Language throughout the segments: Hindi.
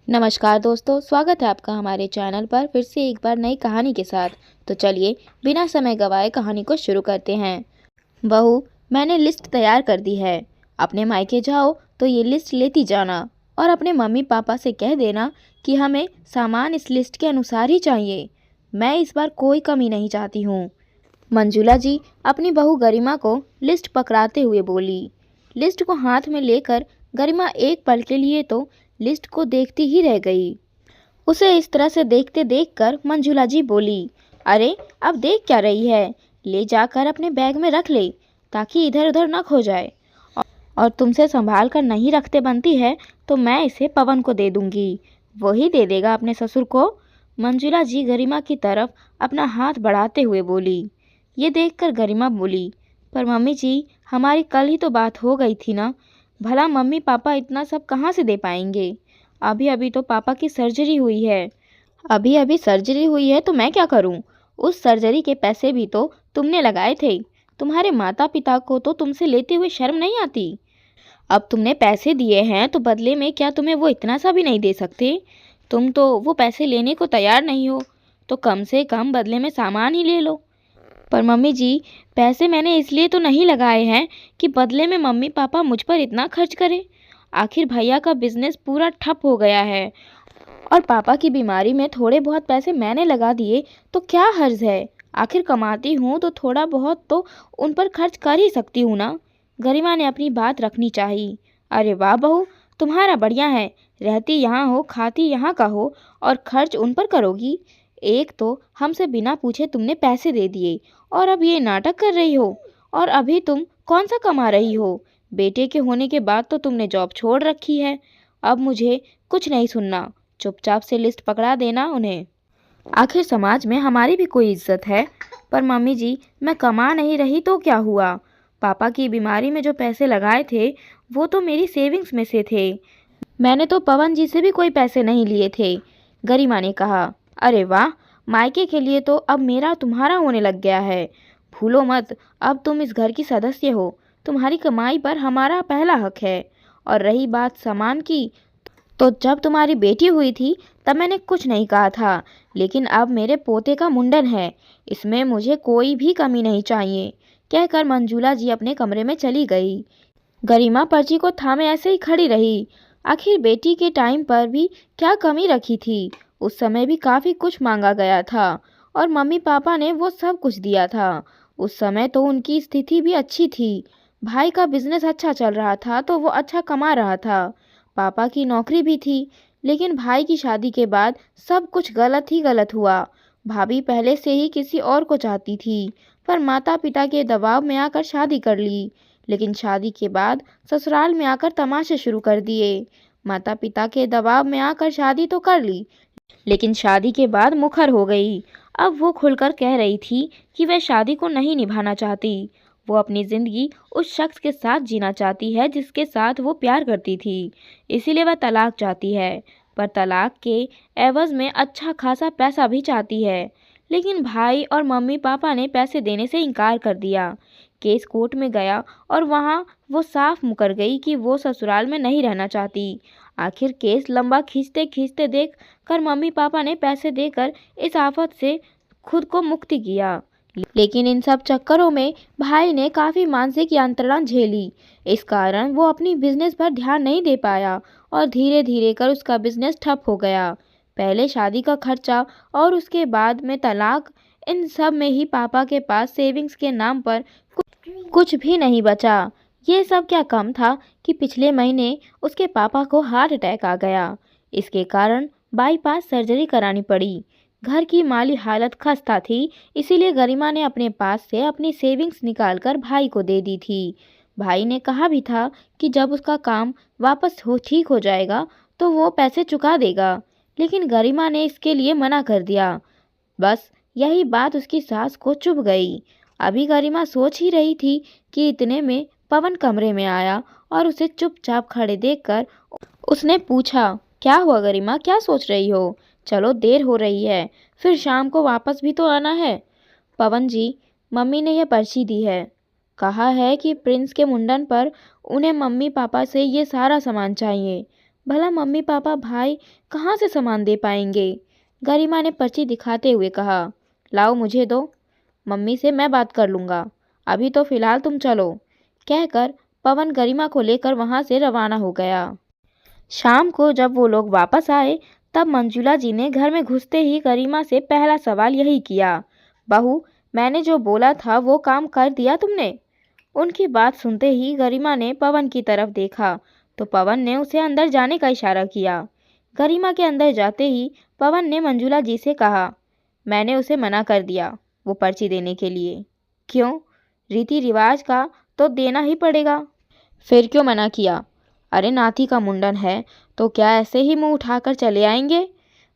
नमस्कार दोस्तों, स्वागत है आपका हमारे चैनल पर फिर से एक बार नई कहानी के साथ। तो चलिए बिना समय गवाए कहानी को शुरू करते हैं। बहू, मैंने लिस्ट तैयार कर दी है। अपने मायके जाओ तो ये लिस्ट लेती जाना और अपने मम्मी पापा से कह देना कि हमें सामान इस लिस्ट के अनुसार ही चाहिए। मैं इस बार कोई कमी नहीं चाहती हूँ। मंजुला जी अपनी बहू गरिमा को लिस्ट पकड़ाते हुए बोली। लिस्ट को हाथ में लेकर गरिमा एक पल के लिए तो लिस्ट को देखती ही रह गई। उसे इस तरह से देखते देखकर मंजुला जी बोली, अरे अब देख क्या रही है, ले जाकर अपने बैग में रख ले ताकि इधर उधर न खो जाए। और तुमसे संभाल कर नहीं रखते बनती है तो मैं इसे पवन को दे दूंगी, वही दे देगा अपने ससुर को। मंजुला जी गरिमा की तरफ अपना हाथ बढ़ाते हुए बोली। ये देखकर गरिमा बोली, पर मम्मी जी हमारी कल ही तो बात हो गई थी ना, भला मम्मी पापा इतना सब कहाँ से दे पाएंगे। अभी अभी तो पापा की सर्जरी हुई है। अभी अभी सर्जरी हुई है तो मैं क्या करूं? उस सर्जरी के पैसे भी तो तुमने लगाए थे। तुम्हारे माता पिता को तो तुमसे लेते हुए शर्म नहीं आती? अब तुमने पैसे दिए हैं तो बदले में क्या तुम्हें वो इतना सा भी नहीं दे सकते? तुम तो वो पैसे लेने को तैयार नहीं हो, तो कम से कम बदले में सामान ही ले लो। पर मम्मी जी, पैसे मैंने इसलिए तो नहीं लगाए हैं कि बदले में मम्मी पापा मुझ पर इतना खर्च करें। आखिर भैया का बिजनेस पूरा ठप हो गया है और पापा की बीमारी में थोड़े बहुत पैसे मैंने लगा दिए तो क्या हर्ज है। आखिर कमाती हूँ तो थोड़ा बहुत तो उन पर खर्च कर ही सकती हूँ ना। गरिमा ने अपनी बात रखनी चाहिए। अरे वाह बहू, तुम्हारा बढ़िया है, रहती यहाँ हो खाती यहाँ का हो और खर्च उन पर करोगी। एक तो हमसे बिना पूछे तुमने पैसे दे दिए और अब ये नाटक कर रही हो। और अभी तुम कौन सा कमा रही हो? बेटे के होने के बाद तो तुमने जॉब छोड़ रखी है। अब मुझे कुछ नहीं सुनना, चुपचाप से लिस्ट पकड़ा देना उन्हें। आखिर समाज में हमारी भी कोई इज्जत है। पर मम्मी जी, मैं कमा नहीं रही तो क्या हुआ? पापा की बीमारी में जो पैसे लगाए थे वो तो मेरी सेविंग्स में से थे। मैंने तो पवन जी से भी कोई पैसे नहीं लिए थे। गरिमा ने कहा। अरे वाह, मायके के लिए तो अब मेरा तुम्हारा होने लग गया है। भूलो मत, अब तुम इस घर की सदस्य हो, तुम्हारी कमाई पर हमारा पहला हक है। और रही बात सामान की, तो जब तुम्हारी बेटी हुई थी तब मैंने कुछ नहीं कहा था, लेकिन अब मेरे पोते का मुंडन है, इसमें मुझे कोई भी कमी नहीं चाहिए, कहकर मंजुला जी अपने कमरे में चली गई। गरिमा पर्ची को थामे ऐसे ही खड़ी रही। आखिर बेटी के टाइम पर भी क्या कमी रखी थी? उस समय भी काफ़ी कुछ मांगा गया था और मम्मी पापा ने वो सब कुछ दिया था। उस समय तो उनकी स्थिति भी अच्छी थी। भाई का बिजनेस अच्छा चल रहा था तो वो अच्छा कमा रहा था। पापा की नौकरी भी थी, लेकिन भाई की शादी के बाद सब कुछ गलत ही गलत हुआ। भाभी पहले से ही किसी और को चाहती थी, पर माता पिता के दबाव में आकर शादी कर ली। लेकिन शादी के बाद ससुराल में आकर तमाशे शुरू कर दिए। माता पिता के दबाव में आकर शादी तो कर ली, लेकिन शादी के बाद मुखर हो गई। अब वो खुलकर कह रही थी कि वह शादी को नहीं निभाना चाहती। वो अपनी ज़िंदगी उस शख्स के साथ जीना चाहती है जिसके साथ वो प्यार करती थी। इसीलिए वह तलाक चाहती है, पर तलाक के एवज़ में अच्छा खासा पैसा भी चाहती है। लेकिन भाई और मम्मी पापा ने पैसे देने से इनकार कर दिया। केस कोर्ट में गया और वहाँ वो साफ मुकर गई कि वो ससुराल में नहीं रहना चाहती। आखिर केस लंबा खींचते खींचते देख कर मम्मी पापा ने पैसे देकर इस आफत से खुद को मुक्ति किया। लेकिन इन सब चक्करों में भाई ने काफ़ी मानसिक यंत्रणा झेली। इस कारण वो अपनी बिजनेस पर ध्यान नहीं दे पाया और धीरे धीरे कर उसका बिजनेस ठप हो गया। पहले शादी का खर्चा और उसके बाद में तलाक, इन सब में ही पापा के पास सेविंग्स के नाम पर कुछ भी नहीं बचा। ये सब क्या कम था कि पिछले महीने उसके पापा को हार्ट अटैक आ गया। इसके कारण बाईपास सर्जरी करानी पड़ी। घर की माली हालत खस्ता थी, इसीलिए गरिमा ने अपने पास से अपनी सेविंग्स निकालकर भाई को दे दी थी। भाई ने कहा भी था कि जब उसका काम वापस हो ठीक हो जाएगा तो वो पैसे चुका देगा, लेकिन गरिमा ने इसके लिए मना कर दिया। बस यही बात उसकी सास को चुभ गई। अभी गरिमा सोच ही रही थी कि इतने में पवन कमरे में आया और उसे चुपचाप खड़े देखकर उसने पूछा, क्या हुआ गरिमा, क्या सोच रही हो? चलो देर हो रही है, फिर शाम को वापस भी तो आना है। पवन जी, मम्मी ने यह पर्ची दी है, कहा है कि प्रिंस के मुंडन पर उन्हें मम्मी पापा से ये सारा सामान चाहिए। भला मम्मी पापा भाई कहाँ से सामान दे पाएंगे। गरिमा ने पर्ची दिखाते हुए कहा, लाओ मुझे दो, मम्मी से मैं बात कर लूँगा, अभी तो फिलहाल तुम चलो। कहकर पवन गरिमा को लेकर वहाँ से रवाना हो गया। शाम को जब वो लोग वापस आए तब मंजुला जी ने घर में घुसते ही गरिमा से पहला सवाल यही किया, बहू मैंने जो बोला था वो काम कर दिया तुमने। उनकी बात सुनते ही गरिमा ने पवन की तरफ देखा तो पवन ने उसे अंदर जाने का इशारा किया। गरिमा के अंदर जाते ही पवन ने मंजुला जी से कहा, मैंने उसे मना कर दिया वो पर्ची देने के लिए। क्यों? रीति रिवाज का तो देना ही पड़ेगा। फिर क्यों मना किया? अरे नाती का मुंडन है तो क्या ऐसे ही मुंह उठाकर चले आएंगे?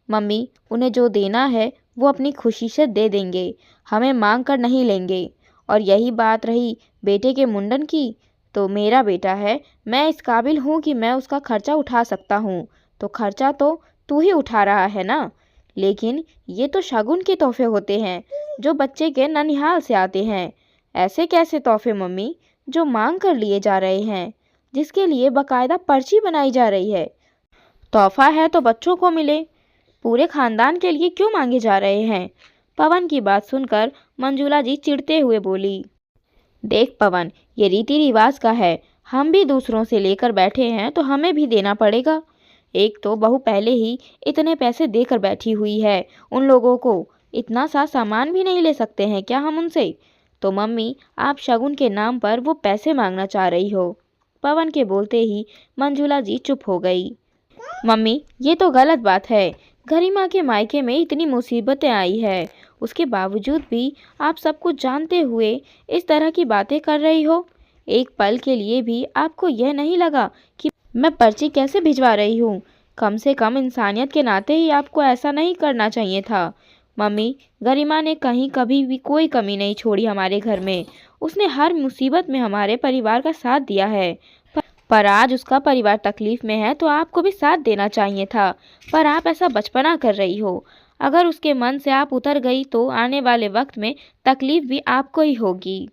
मम्मी उन्हें जो देना है वो अपनी खुशी से दे देंगे, हमें मांग कर नहीं लेंगे। और यही बात रही बेटे के मुंडन की, तो मेरा बेटा है, मैं इस काबिल हूँ कि मैं उसका खर्चा उठा सकता हूँ, तो खर्चा तो तू ही उठा रहा है ना। लेकिन ये तो शगुन के तोहफे होते हैं जो बच्चे के ननिहाल से आते हैं। ऐसे कैसे तोहफे मम्मी जो मांग कर लिए जा रहे हैं, जिसके लिए बकायदा पर्ची बनाई जा रही है। तोहफा है तो बच्चों को मिले, पूरे खानदान के लिए क्यों मांगे जा रहे हैं। पवन की बात सुनकर मंजुला जी चिढ़ते हुए बोली, देख पवन ये रीति रिवाज का है, हम भी दूसरों से लेकर बैठे हैं तो हमें भी देना पड़ेगा। एक तो बहू पहले ही इतने पैसे देकर बैठी हुई है, उन लोगों को इतना सा सामान भी नहीं ले सकते हैं क्या हम उनसे। तो मम्मी आप शगुन के नाम पर वो पैसे मांगना चाह रही हो। पवन के बोलते ही मंजुला जी चुप हो गई। मम्मी ये तो गलत बात है, गरिमा के मायके में इतनी मुसीबतें आई है, उसके बावजूद भी आप सब कुछ जानते हुए इस तरह की बातें कर रही हो। एक पल के लिए भी आपको यह नहीं लगा कि मैं पर्ची कैसे भिजवा रही हूँ। कम से कम इंसानियत के नाते ही आपको ऐसा नहीं करना चाहिए था। मम्मी गरिमा ने कहीं कभी भी कोई कमी नहीं छोड़ी हमारे घर में, उसने हर मुसीबत में हमारे परिवार का साथ दिया है। पर आज उसका परिवार तकलीफ में है तो आपको भी साथ देना चाहिए था, पर आप ऐसा बचपना कर रही हो। अगर उसके मन से आप उतर गई तो आने वाले वक्त में तकलीफ भी आपको ही होगी।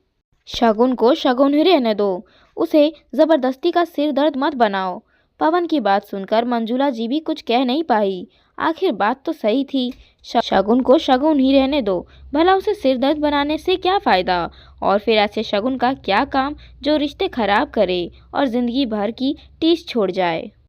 शगुन को शगुन ही रहने दो, उसे ज़बरदस्ती का सिर दर्द मत बनाओ। पवन की बात सुनकर मंजुला जी भी कुछ कह नहीं पाई, आखिर बात तो सही थी। शगुन को शगुन ही रहने दो, भला उसे सिर दर्द बनाने से क्या फ़ायदा। और फिर ऐसे शगुन का क्या काम जो रिश्ते खराब करे और ज़िंदगी भर की टीस छोड़ जाए।